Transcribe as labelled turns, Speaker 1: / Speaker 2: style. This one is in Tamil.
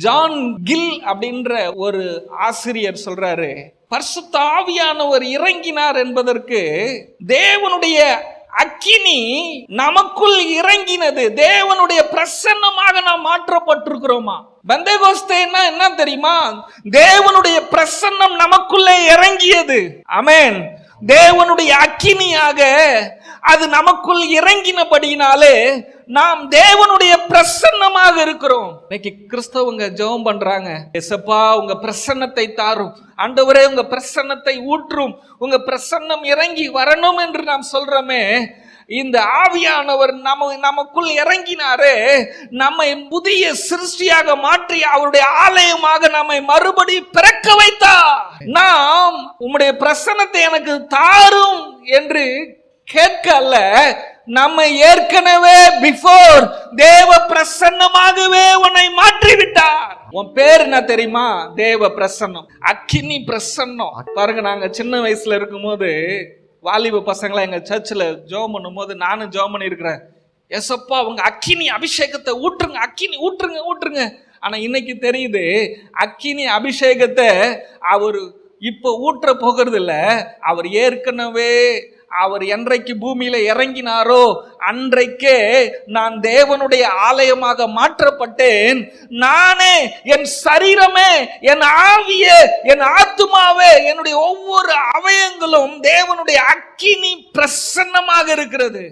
Speaker 1: ஜான் கில் அப்படின்ற ஒரு ஆசிரியர் சொல்றாரு, பரிசுத்த ஆவியானவர் இறங்கினார் என்பதற்கு தேவனுடைய அக்கினி நமக்குள் இறங்கினது, தேவனுடைய பிரசன்னமாக நாம் மாற்றப்பட்டிருக்கிறோமா? பெந்தேகோஸ்தேன்னா என்ன தெரியுமா? தேவனுடைய பிரசன்னம் நமக்குள்ளே இறங்கியது. ஆமென். தேவனுடைய அக்கினியாக அது நமக்குள் இறங்கினபடினாலே நாம் தேவனுடைய பிரசன்னமாக இருக்கிறோம். இன்னைக்கு கிறிஸ்தவங்க ஜெபம் பண்றாங்க, இயேசப்பா உங்க பிரசன்னத்தை தாரும், ஆண்டவரே உங்க பிரசன்னத்தை ஊற்றும், உங்க பிரசன்னம் இறங்கி வரணும் என்று நாம் சொல்றோமே. இந்த ஆவியானவர் நமக்குள் இறங்கினாரே, நம்மை புதிய சிருஷ்டியாக மாற்றி அவருடைய ஆலயமாக நம்மை மறுபடி பிறக்க வைத்தார். நாம் உம்முடைய பிரசன்னத்தை எனக்கு தாரும் என்று கேட்க அல்ல, நம்மை ஏற்கனவே பிஃபோர் தேவ பிரசன்னமாகவே உன்னை மாற்றி விட்டார். உன் பேர் என்ன தெரியுமா? தேவ பிரசன்னம், அக்கினி பிரசன்னம். பாருங்க, நாங்க சின்ன வயசுல இருக்கும் போது வாலிப பசங்களை எங்க சர்ச்சில் ஜெபம் பண்ணும் போது நானும் ஜெபம் பண்ணி இருக்கிறேன், ஏசப்பா உங்க அக்கினி அபிஷேகத்தை ஊற்றுங்க, அக்கினி ஊற்றுங்க ஊற்றுங்க. ஆனா இன்னைக்கு தெரியுது, அக்கினி அபிஷேகத்தை அவர் இப்ப ஊற்ற போகிறது இல்ல, அவர் ஏற்கனவே அவர் என்றைக்கு பூமியில இறங்கினாரோ அன்றைக்கே நான் தேவனுடைய ஆலயமாக மாற்றப்பட்டேன். நானே, என் சரீரமே, என் ஆவியே, என் ஆத்துமாவே, என்னுடைய ஒவ்வொரு அவயங்களும் தேவனுடைய அக்கினி பிரசன்னமாக இருக்கிறது.